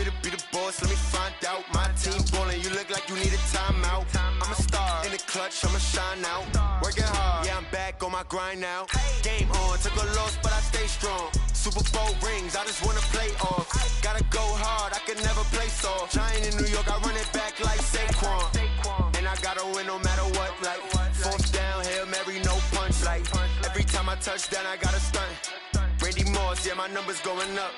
fit to be the boss? Let me find out. My team ballin', you look like you need a timeout. I'm a star in the clutch, I'ma shine out. Working hard, yeah, I'm back on my grind now. Game on, took a loss, but I stay strong. Super Bowl rings, I just wanna play off. Gotta go hard, I can never play soft. Giant in New York, I run it back like Saquon. And I gotta win no matter what, like fourth down, Hail Mary, no punch. Like every time I touch down, I gotta stunt. Randy Moss, yeah, my numbers going up.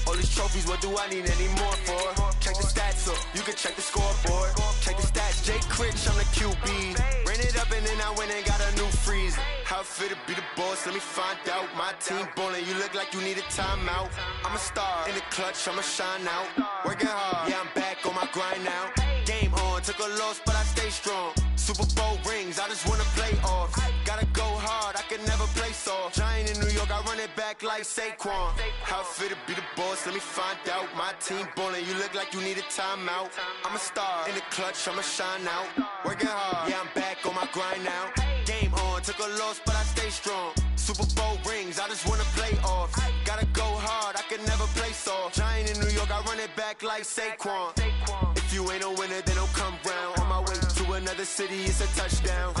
All these trophies, what do I need any more for? Check the stats up, you can check the scoreboard. Check the stats, Jay Critch, I'm the QB. Ran it up and then I went and got a new freeze. How it fit to be the boss, let me find out. My team ballin', you look like you need a timeout. I'm a star in the clutch, I'ma shine out. Working hard, yeah, I'm back on my grind now. Game on, took a loss, but I stay strong. Super Bowl rings, I just wanna play off. Gotta go hard, I can never play soft. Giant in New York, I run it back like Saquon. How it fit to be the boss, let me find out. My team ballin', you look like you need a timeout. I'm a star in the clutch, I'ma shine out. Working hard, yeah, I'm back on my grind now. Game on, took a loss, but I stay strong. Super Bowl rings, I just wanna play off. Gotta go hard, I can never play soft. Giant in New York, I run it back like Saquon. If you ain't a winner, then don't come round. On my way to another city, it's a touchdown.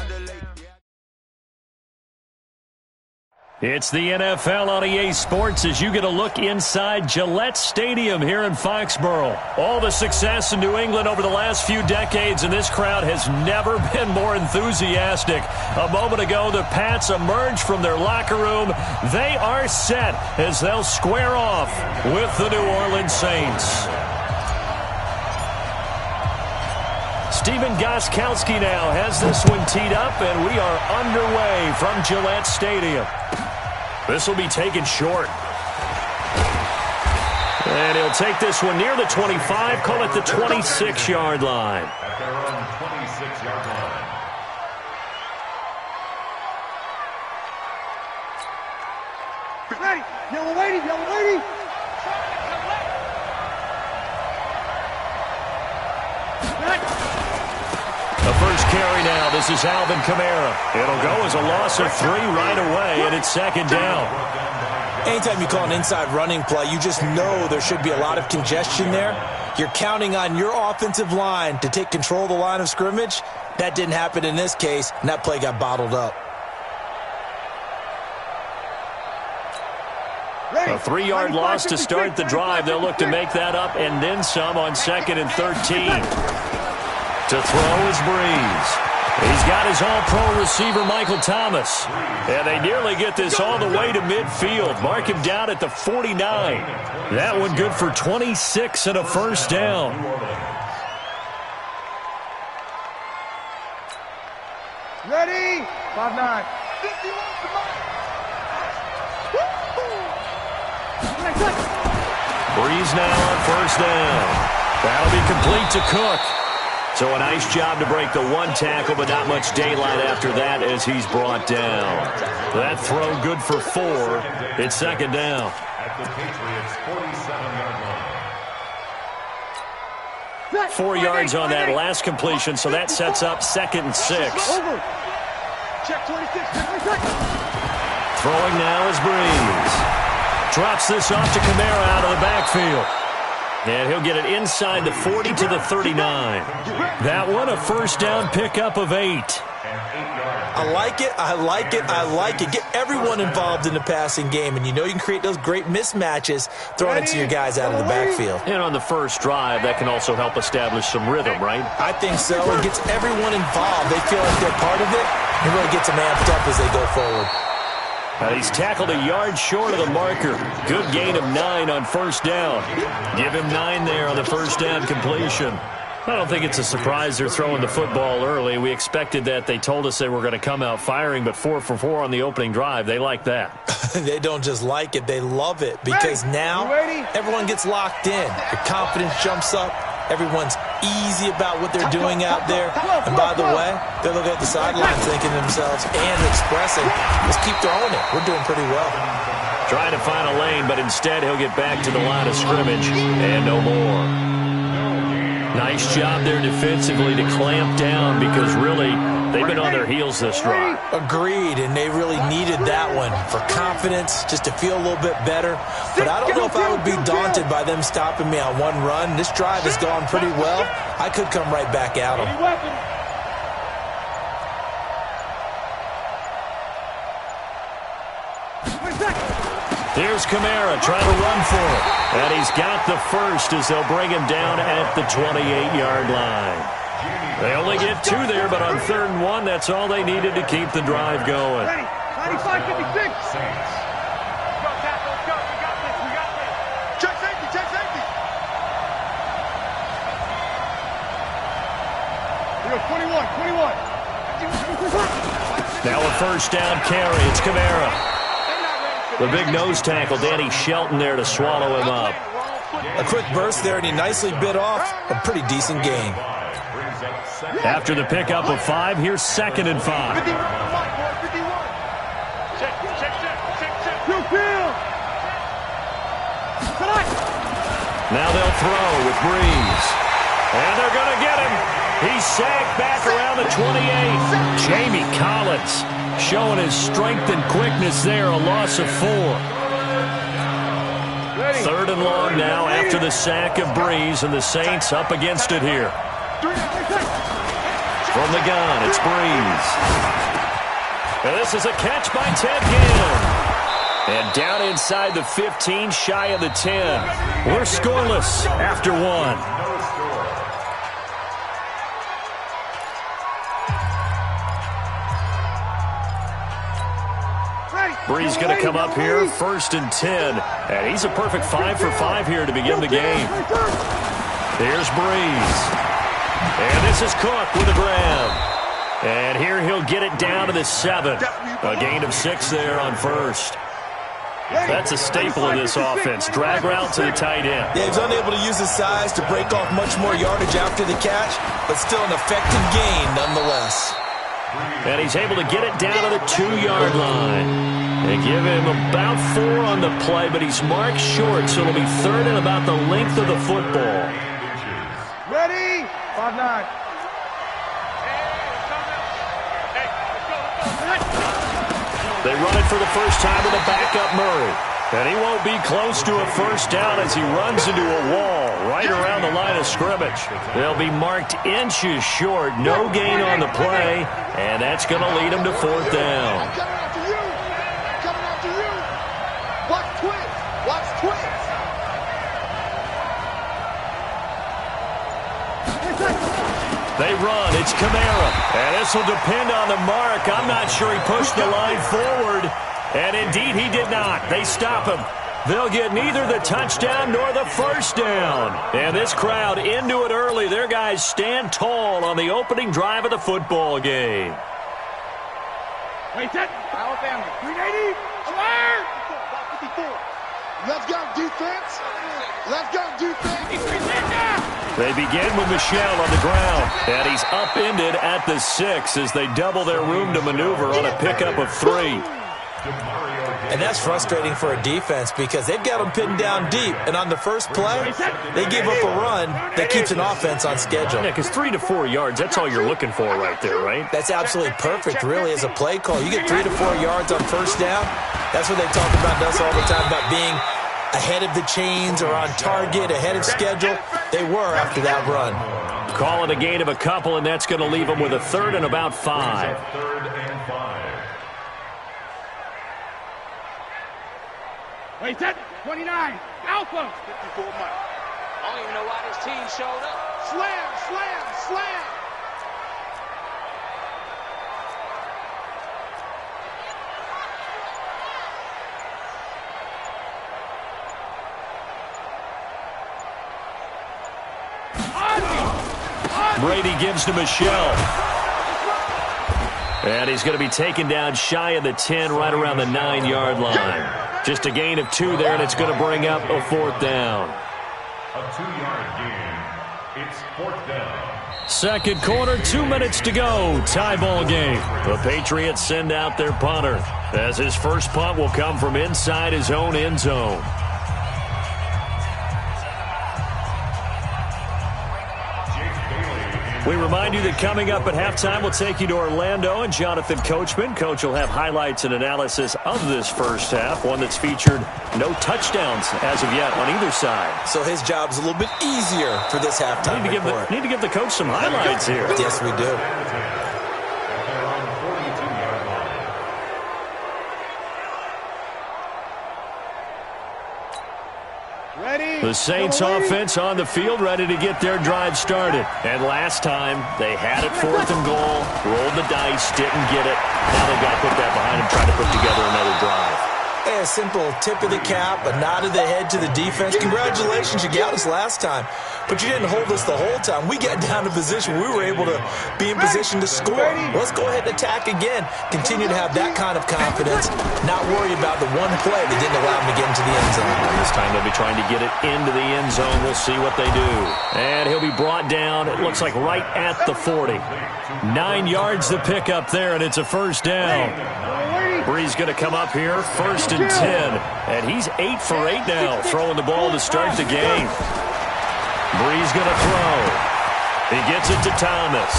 It's the NFL on EA Sports as you get a look inside Gillette Stadium here in Foxborough. All the success in New England over the last few decades, and this crowd has never been more enthusiastic. A moment ago, the Pats emerged from their locker room. They are set as they'll square off with the New Orleans Saints. Stephen Gostkowski now has this one teed up, and we are underway from Gillette Stadium. This will be taken short. And he'll take this one near the 25, call it the 26-yard line. At their own 26-yard line. Ready, yellow lady, yellow lady. The first carry now. This is Alvin Kamara. It'll go as a loss of 3 right away, and it's second down. Anytime you call an inside running play, you just know there should be a lot of congestion there. You're counting on your offensive line to take control of the line of scrimmage. That didn't happen in this case, and that play got bottled up. A 3-yard loss to start the drive. They'll look to make that up and then some on 2nd and 13. To throw is Breeze. He's got his all-pro receiver, Michael Thomas. And they nearly get this all the way to midfield. Mark him down at the 49. That one good for 26 and a first down. Ready, 5-9. Breeze now on first down. That'll be complete to Cook. So a nice job to break the one tackle, but not much daylight after that as he's brought down. That throw good for 4. It's second down. At the Patriots' 47-yard line. 4 yards on that last completion, so that sets up 2nd and 6. Check 26. Throwing now is Breeze. Drops this off to Kamara out of the backfield. And he'll get it inside the 40 to the 39. That one a first down pickup of 8. I like it, I like it, I like it. Get everyone involved in the passing game, and you know you can create those great mismatches throwing it to your guys out of the backfield. And on the first drive, that can also help establish some rhythm, right? I think so. It gets everyone involved. They feel like they're part of it. It really gets them amped up as they go forward. He's tackled a yard short of the marker. Good gain of 9 on first down. Give him 9 there on the first down completion. I don't think it's a surprise they're throwing the football early. We expected that. They told us they were going to come out firing, but 4 for 4 on the opening drive. They like that. They don't just like it. They love it because now everyone gets locked in. The confidence jumps up. Everyone's easy about what they're doing out there. And by the way, they're looking at the sidelines thinking to themselves and expressing, let's keep throwing it. We're doing pretty well. Trying to find a lane, but instead he'll get back to the line of scrimmage and no more. Nice job there defensively to clamp down because really They've been on their heels this drive. Agreed, and they really needed that one for confidence, just to feel a little bit better. But I don't know if I would be daunted by them stopping me on one run. This drive has gone pretty well. I could come right back at them. Here's Kamara trying to run for it. And he's got the first as they'll bring him down at the 28-yard line. They only get 2 there, but on 3rd and 1, that's all they needed to keep the drive going. 95-56. Check safety, check safety. Here, 21. Now a first down carry. It's Kamara. The big nose tackle, Danny Shelton, there to swallow him up. A quick burst there, and he nicely bit off a pretty decent gain. After the pickup of 5, here's 2nd and 5. Now they'll throw with Breeze. And they're going to get him. He's sacked back around the 28. Jamie Collins showing his strength and quickness there, a loss of 4. 3rd and long now after the sack of Breeze, and the Saints up against it here. From the gun, it's Breeze. And this is a catch by Ted Ginn. And down inside the 15, shy of the 10. We're scoreless after 1. Breeze going to come up here, 1st and 10. And he's a perfect 5 for 5 here to begin the game. Here's Breeze. And this is Cook with a grab. And here he'll get it down to the 7. A gain of 6 there on 1st. That's a staple of this offense. Drag route to the tight end. Yeah, he's unable to use his size to break off much more yardage after the catch, but still an effective gain nonetheless. And he's able to get it down to the 2-yard line. They give him about 4 on the play, but he's marked short, so it'll be 3rd and about the length of the football. Ready? 5-9. They run it for the first time with a backup Murray. And he won't be close to a first down as he runs into a wall right around the line of scrimmage. They'll be marked inches short, no gain on the play, and that's going to lead him to 4th down. Coming after you. Coming after you. Watch twins. Watch twins. They run. It's Kamara. And this will depend on the mark. I'm not sure he pushed the line forward. And indeed, he did not. They stop him. They'll get neither the touchdown nor the first down. And this crowd into it early. Their guys stand tall on the opening drive of the football game. Wait, set. Alabama. 380. Alert. 54. Let's go, defense. Let's go, defense. They begin with Michel on the ground. And he's upended at the 6 as they double their room to maneuver on a pickup of 3. And that's frustrating for a defense because they've got them pinned down deep. And on the first play, they give up a run that keeps an offense on schedule. Yeah, because 3 to 4 yards, that's all you're looking for right there, right? That's absolutely perfect, really, as a play call. You get 3 to 4 yards on first down. That's what they talk about us all the time, about being ahead of the chains or on target, ahead of schedule. They were after that run. Call it a gain of a couple, and that's going to leave them with a 3rd and about 5. 3rd and 5. Wait, set. 29. Alpha. 54 Mike. I don't even know why this team showed up. Slam, slam, slam. Brady gives to Michel. And he's going to be taken down shy of the 10, right around the 9-yard line. Just a gain of 2 there, and it's going to bring up a 4th down. A 2-yard gain. It's 4th down. Second quarter, 2 minutes to go. Tie ball game. The Patriots send out their punter, as his first punt will come from inside his own end zone. Jake Bailey in We remind you that coming up at halftime, we'll take you to Orlando and Jonathan Coachman. Coach will have highlights and analysis of this first half, one that's featured no touchdowns as of yet on either side. So his job's a little bit easier for this halftime report. Need to give the coach some highlights here. Yes, we do. The Saints offense on the field, ready to get their drive started. And last time, they had it 4th and goal, rolled the dice, didn't get it. Now they've got to put that behind them, try to put together another drive. Hey, a simple tip of the cap, a nod of the head to the defense. Congratulations, you got us last time. But you didn't hold us the whole time. We got down to position. We were able to be in position to score. Let's go ahead and attack again. Continue to have that kind of confidence. Not worry about the one play that didn't allow them to get into the end zone. This time they'll be trying to get it into the end zone. We'll see what they do. And he'll be brought down, it looks like right at the 40. 9 yards to pick up there, and it's a first down. Bree's going to come up here, 1st and 10. And he's 8 for 8 now, throwing the ball to start the game. Bree's going to throw. He gets it to Thomas.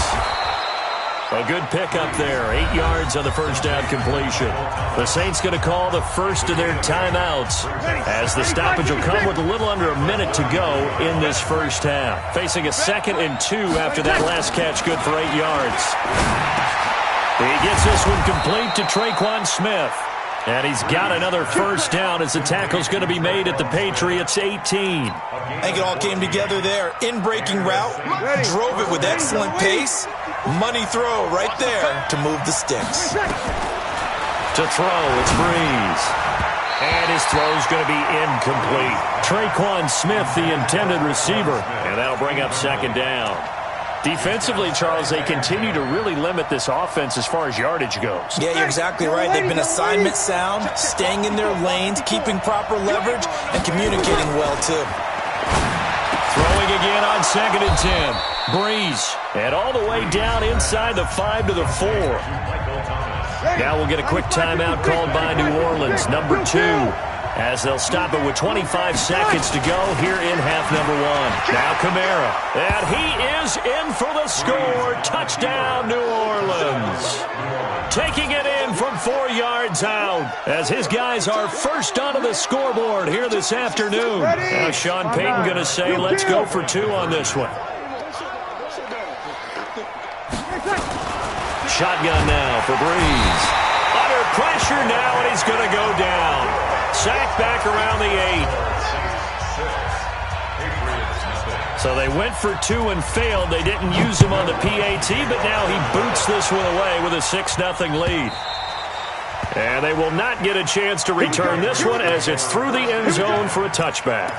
A good pickup there, 8 yards on the first down completion. The Saints going to call the first of their timeouts as the stoppage will come with a little under a minute to go in this first half. Facing a 2nd and 2 after that last catch, good for 8 yards. He gets this one complete to Traquan Smith. And he's got another first down as the tackle's going to be made at the Patriots' 18. I think it all came together there. In-breaking route, drove it with excellent pace. Money throw right there to move the sticks. To throw, it's Breeze. And his throw's going to be incomplete. Traquan Smith, the intended receiver. And that'll bring up 2nd down. Defensively, Charles, they continue to really limit this offense as far as yardage goes. Yeah, you're exactly right. They've been assignment sound, staying in their lanes, keeping proper leverage, and communicating well, too. Throwing again on 2nd and 10. Breeze. And all the way down inside the 5 to the 4. Now we'll get a quick timeout called by New Orleans, number 2. As they'll stop it with 25 seconds to go here in half number 1. Now Kamara. And he is in for the score. Touchdown, New Orleans. Taking it in from 4 yards out as his guys are first onto the scoreboard here this afternoon. Now Sean Payton going to say, let's go for 2 on this one. Shotgun now for Breeze. Under pressure now, and he's going to go down. Sacked back around the 8. So they went for 2 and failed. They didn't use him on the PAT, but now he boots this one away with a 6-0 lead. And they will not get a chance to return this one as it's through the end zone for a touchback.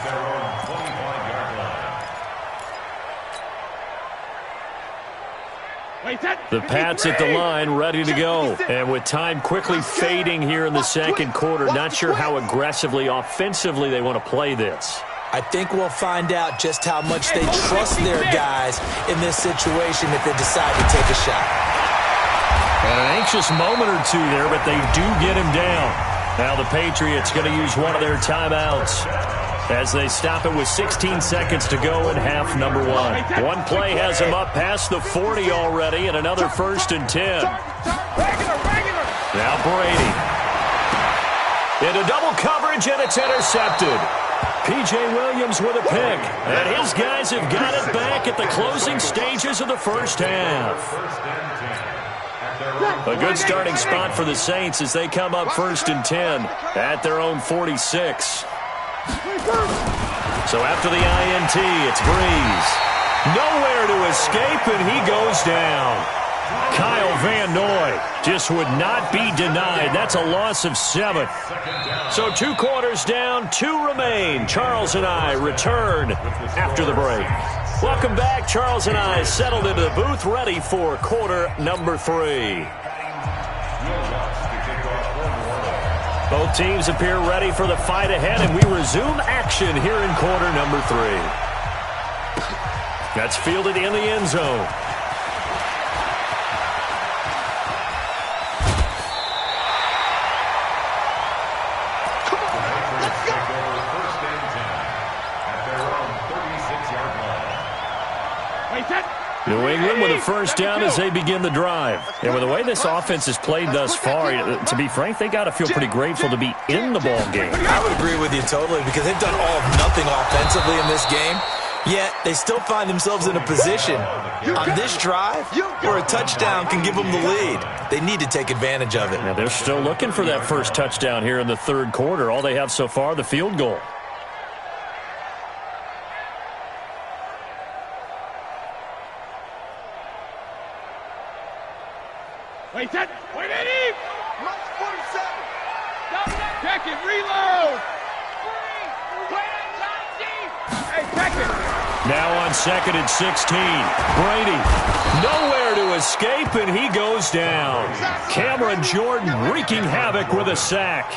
The Pats at the line, ready to go. And with time quickly fading here in the second quarter, not sure how aggressively, offensively they want to play this. I think we'll find out just how much they trust their guys in this situation if they decide to take a shot. And an anxious moment or two there, but they do get him down. Now the Patriots going to use one of their timeouts as they stop it with 16 seconds to go in half number 1. One play has him up past the 40 already, and another 1st and 10. Now Brady. Into double coverage, and it's intercepted. P.J. Williams with a pick, and his guys have got it back at the closing stages of the first half. A good starting spot for the Saints as they come up 1st and 10 at their own 46. So after the INT, it's Breeze. Nowhere to escape, and he goes down. Kyle Van Noy just would not be denied. That's a loss of 7. So 2 quarters down, 2 remain. Charles and I return after the break. Welcome back. Charles and I settled into the booth, ready for quarter number 3. Both teams appear ready for the fight ahead, and we resume action here in quarter number 3. That's fielded in the end zone. New New England with a first down as they begin the drive. And with the way this offense has played thus far, to be frank, they got to feel pretty grateful to be in the ball game. I would agree with you totally because they've done all of nothing offensively in this game. Yet, they still find themselves in a position on this drive where a touchdown can give them the lead. They need to take advantage of it. Now, they're still looking for that first touchdown here in the third quarter. All they have so far, the field goal. Wait, Eddie! Mike 47. Check it, reload! Hey, check it! Now on 2nd and 16. Brady, nowhere to escape, and he goes down. Cameron Jordan wreaking havoc with a sack.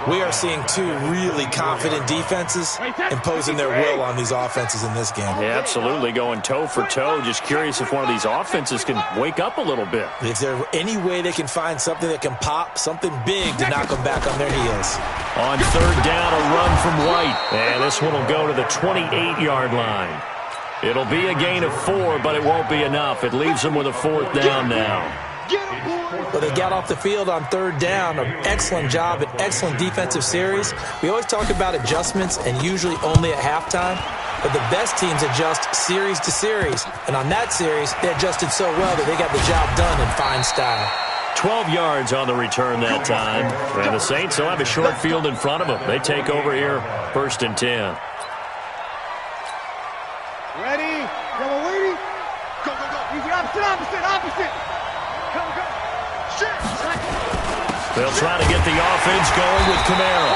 We are seeing two really confident defenses imposing their will on these offenses in this game. Yeah, absolutely, going toe for toe. Just curious if one of these offenses can wake up a little bit. Is there any way they can find something that can pop, something big to knock them back on their heels? On third down, a run from White. And this one will go to the 28-yard line. It'll be a gain of 4, but it won't be enough. It leaves them with a fourth down now. Well, they got off the field on third down. An excellent job, an excellent defensive series. We always talk about adjustments and usually only at halftime. But the best teams adjust series to series. And on that series, they adjusted so well that they got the job done in fine style. 12 yards on the return that time. And the Saints will have a short field in front of them. They take over here, 1st and 10. Ready? Go, Wady. Go. Easy, opposite. Go. Shit. They'll try to get the offense going with Kamara.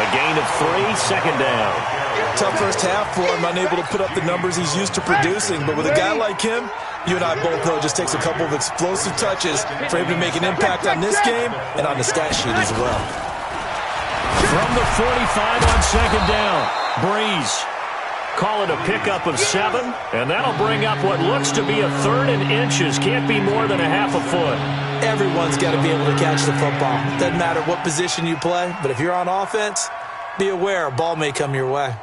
A gain of 3, second down. Tough first half for him, unable to put up the numbers he's used to producing. But with a guy like him, you and I both know it just takes a couple of explosive touches for him to make an impact on this game and on the stat sheet as well. From the 45 on second down, Breeze. Call it a pickup of 7, and that'll bring up what looks to be a 3rd and inches. Can't be more than a half a foot. Everyone's got to be able to catch the football. Doesn't matter what position you play, but if you're on offense, be aware a ball may come your way.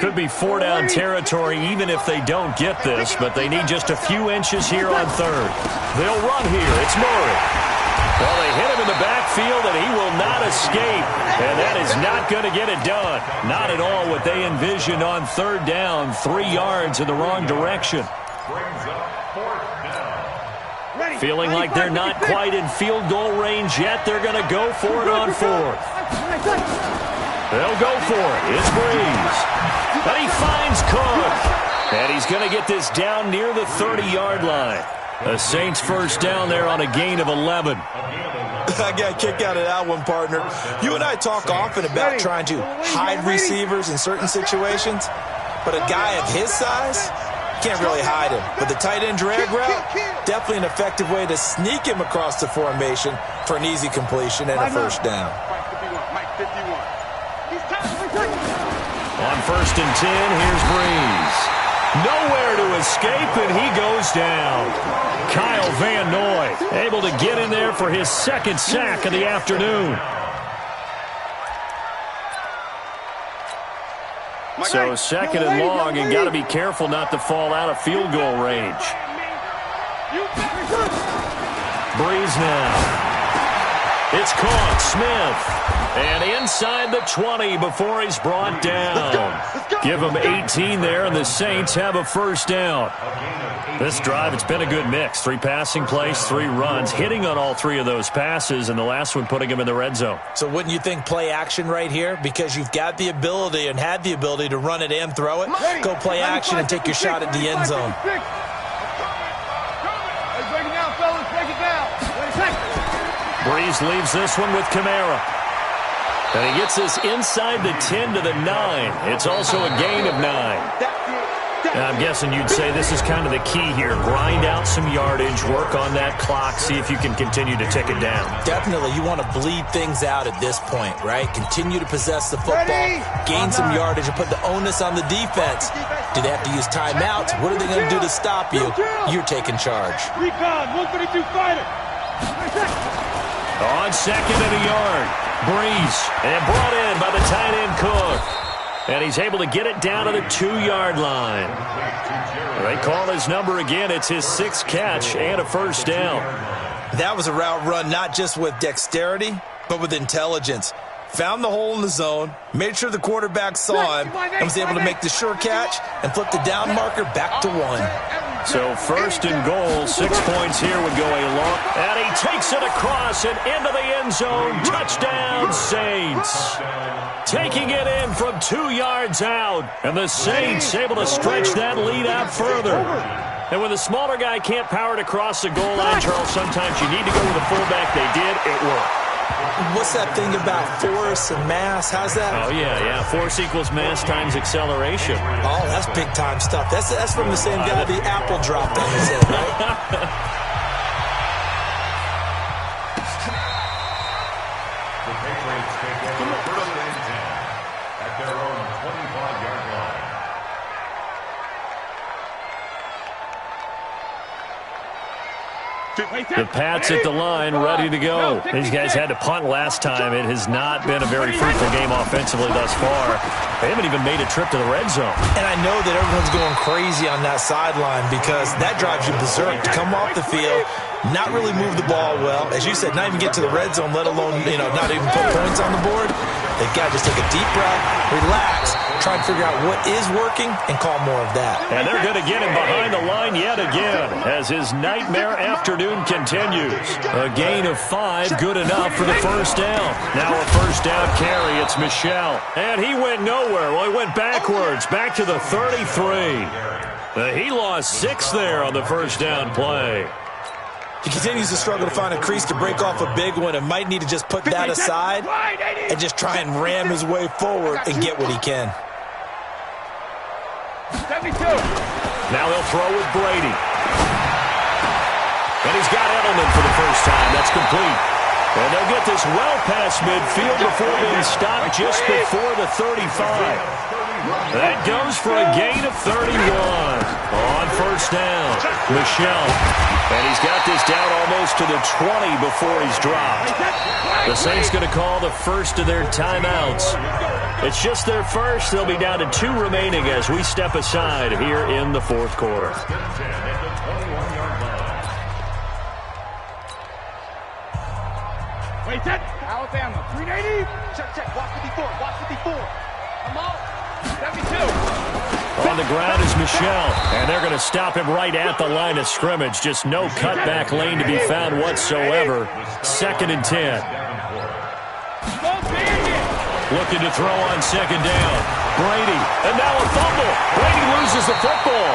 Could be 4-down territory even if they don't get this, but they need just a few inches here on 3rd. They'll run here. It's Murray. Well, they hit him in the backfield, and he will not escape. And that is not going to get it done. Not at all what they envisioned on 3rd down. 3 yards in the wrong direction. Feeling like they're not quite in field goal range yet. They're going to go for it on 4th. They'll go for it. It's Breeze. But he finds Cook. And he's going to get this down near the 30-yard line. The Saints first down there on a gain of 11. I got a kick out of that one, partner. You and I talk often about trying to hide receivers in certain situations, but a guy of his size can't really hide him. But the tight end drag route, definitely an effective way to sneak him across the formation for an easy completion and a first down. On 1st and 10, here's Breeze. Nowhere to escape, and he goes down. Kyle Van Noy able to get in there for his 2nd sack of the afternoon. So 2nd and long, and got to be careful not to fall out of field goal range. Breeze now. It's caught. Smith. And inside the 20 before he's brought down. Give him 18 there, and the Saints have a first down. This drive, it's been a good mix. 3 passing plays, 3 runs, hitting on all 3 of those passes, and the last one putting him in the red zone. So wouldn't you think play action right here? Because you've got the ability and had the ability to run it and throw it. Go play action and take your shot at the end zone. Break it down, fellas. Break it down. Breeze leaves this one with Kamara. And he gets this inside the 10 to the 9. It's also a gain of 9. And I'm guessing you'd say this is kind of the key here. Grind out some yardage, work on that clock, see if you can continue to tick it down. Definitely. You want to bleed things out at this point, right? Continue to possess the football, gain some yardage, and put the onus on the defense. Do they have to use timeouts? What are they going to do to stop you? You're taking charge. Recon, 132 fighter. On 2nd and a yard. Breeze, and brought in by the tight end Cook. And he's able to get it down to the 2-yard line. They call his number again. It's his 6th catch and a first down. That was a route run not just with dexterity, but with intelligence. Found the hole in the zone, made sure the quarterback saw him, and was able to make the sure catch and flip the down marker back to 1. So first and goal, 6 points here would go a long. And he takes it across and into the end zone. Touchdown, Saints. Taking it in from 2 yards out. And the Saints able to stretch that lead out further. And when the smaller guy can't power it across the goal line, Charles, sometimes you need to go with a fullback. They did. It worked. What's that thing about force and mass? How's that? Oh, yeah. Force equals mass times acceleration. Oh, that's big-time stuff. That's from the same guy the apple dropped on his head, right? The Patriots take over first and 10 at their own 25-yard line. The Pats at the line, ready to go. These guys had to punt last time. It has not been a very fruitful game offensively thus far. They haven't even made a trip to the red zone. And I know that everyone's going crazy on that sideline because that drives you berserk to come off the field, not really move the ball well. As you said, not even get to the red zone, let alone, not even put points on the board. They've got to just take a deep breath, relax, try and figure out what is working, and call more of that. And they're going to get him behind the line yet again as his nightmare afternoon continues. A gain of 5, good enough for the first down. Now a first down carry. It's Michel. And he went nowhere. Well, he went backwards, back to the 33. He lost 6 there on the first down play. He continues to struggle to find a crease to break off a big one and might need to just put that aside and just try and ram his way forward and get what he can. 72. Now they'll throw with Brady. And he's got Edelman for the first time. That's complete. And they'll get this well past midfield before being stopped just before the 35. That goes for a gain of 31 on first down. Michel. And he's got this down almost to the 20 before he's dropped. The Saints going to call the first of their timeouts. It's just their first. They'll be down to 2 remaining as we step aside here in the fourth quarter. Wait, set. Alabama, 380. Check. Watch 54. Watch 54. I'm out. 72. On the ground is Michel, and they're going to stop him right at the line of scrimmage. Just no cutback lane to be found whatsoever. 2nd and 10. Looking to throw on 2nd down. Brady, and now a fumble. Brady loses the football.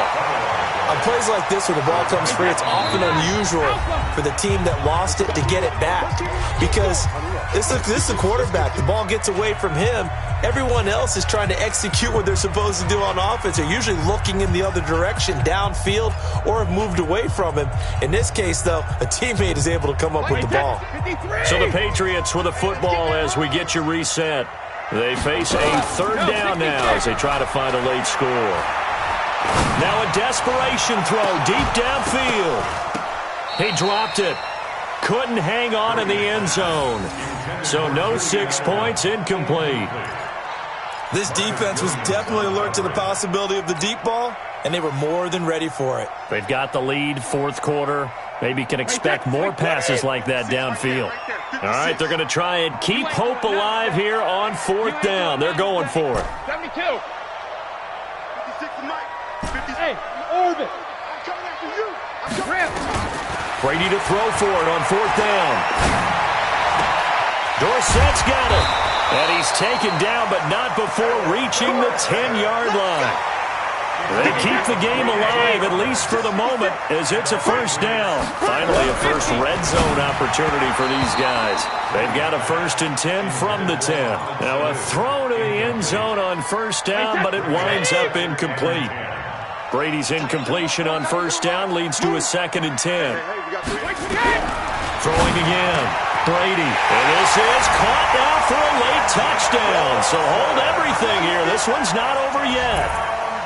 On plays like this where the ball comes free, it's often unusual for the team that lost it to get it back because this is the quarterback. The ball gets away from him. Everyone else is trying to execute what they're supposed to do on offense. They're usually looking in the other direction, downfield, or have moved away from him. In this case, though, a teammate is able to come up with the ball. So the Patriots with a football as we get you reset. They face a 3rd down now as they try to find a late score. Now a desperation throw deep downfield. He dropped it. Couldn't hang on in the end zone. So no 6 points, incomplete. This defense was definitely alert to the possibility of the deep ball, and they were more than ready for it. They've got the lead, fourth quarter. Maybe can expect more passes like that downfield. All right, they're going to try and keep hope alive here on 4th down. They're going for it. 72. 56 Mike. 50. Hey, orbit. I'm coming after you. I'm coming. Brady to throw for it on 4th down. Dorsett's got it. And he's taken down, but not before reaching the 10-yard line. They keep the game alive, at least for the moment, as it's a first down. Finally, a first red zone opportunity for these guys. They've got a 1st and 10 from the 10. Now a throw to the end zone on first down, but it winds up incomplete. Brady's incompletion on first down leads to a 2nd and 10. Throwing again. Brady. And this is caught now for a late touchdown. So hold everything here. This one's not over yet.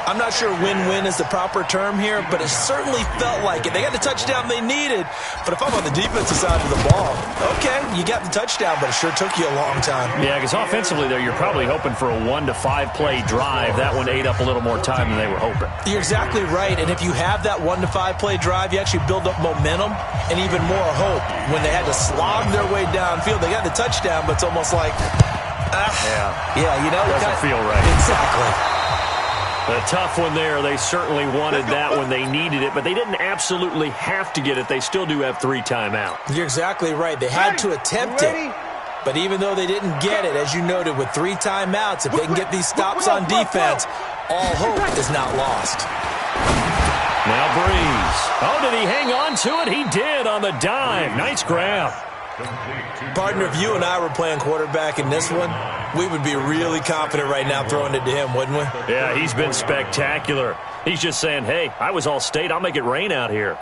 I'm not sure win-win is the proper term here, but it certainly felt like it. They got the touchdown they needed, but if I'm on the defensive side of the ball, okay, you got the touchdown, but it sure took you a long time. Yeah, because offensively there, you're probably hoping for a 1 to 5 play drive. That one ate up a little more time than they were hoping. You're exactly right, and if you have that 1 to 5 play drive, you actually build up momentum and even more hope. When they had to slog their way downfield, they got the touchdown, but it's almost like, yeah, you know, doesn't feel right. Exactly. A tough one there. They certainly wanted that when they needed it, but they didn't absolutely have to get it. They still do have 3 timeouts. You're exactly right. They had to attempt it, but even though they didn't get it, as you noted, with 3 timeouts, if they can get these stops on defense, all hope is not lost. Now Breeze. Oh, did he hang on to it? He did on the dive. Nice grab. Partner, if you and I were playing quarterback in this one, we would be really confident right now throwing it to him, wouldn't we? Yeah, he's been spectacular. He's just saying, hey, I was all state. I'll make it rain out here.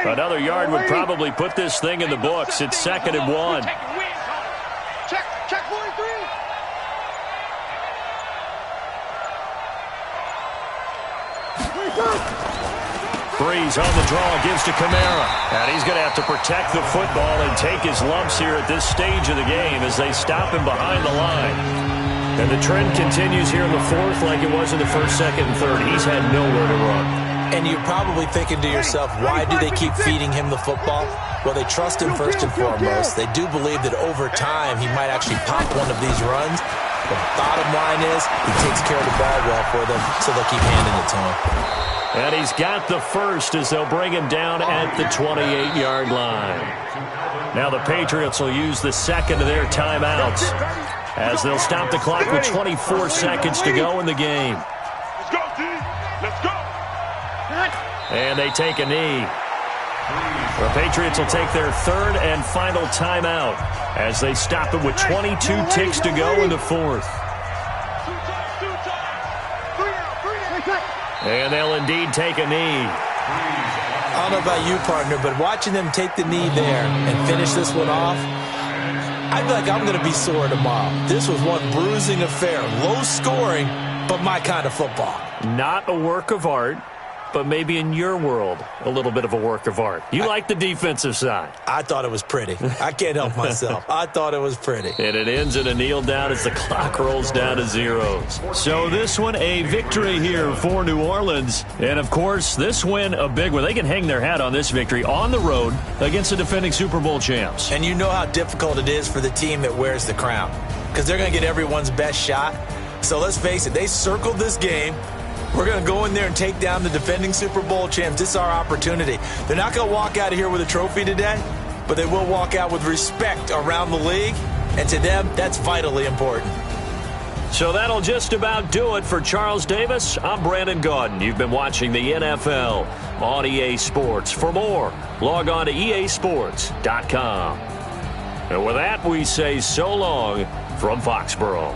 Another yard would probably put this thing in the books. It's 2nd and 1. Check 43. Breeze on the draw, gives to Kamara. And he's going to have to protect the football and take his lumps here at this stage of the game as they stop him behind the line. And the trend continues here in the 4th like it was in the 1st, 2nd, and 3rd. He's had nowhere to run. And you're probably thinking to yourself, why do they keep feeding him the football? Well, they trust him first and foremost. They do believe that over time he might actually pop one of these runs. The bottom line is he takes care of the ball well for them, so they'll keep handing it to him. And he's got the first as they'll bring him down at the 28-yard line. Now the Patriots will use the 2nd of their timeouts as they'll stop the clock with 24 seconds to go in the game. Let's go, D. Let's go. And they take a knee. The Patriots will take their 3rd and final timeout as they stop it with 22 ticks to go in the 4th. And they'll indeed take a knee. I don't know about you, partner, but watching them take the knee there and finish this one off, I feel like I'm going to be sore tomorrow. This was one bruising affair. Low scoring, but my kind of football. Not a work of art, but maybe in your world, a little bit of a work of art. You like the defensive side. I thought it was pretty. I can't help myself. I thought it was pretty. And it ends in a kneel down as the clock rolls down to zeros. So this one, a victory here for New Orleans. And, of course, this win, a big one. They can hang their hat on this victory on the road against the defending Super Bowl champs. And you know how difficult it is for the team that wears the crown, because they're going to get everyone's best shot. So let's face it, they circled this game. We're going to go in there and take down the defending Super Bowl champs. This is our opportunity. They're not going to walk out of here with a trophy today, but they will walk out with respect around the league, and to them, that's vitally important. So that'll just about do it for Charles Davis. I'm Brandon Gaudin. You've been watching the NFL on EA Sports. For more, log on to easports.com. And with that, we say so long from Foxborough.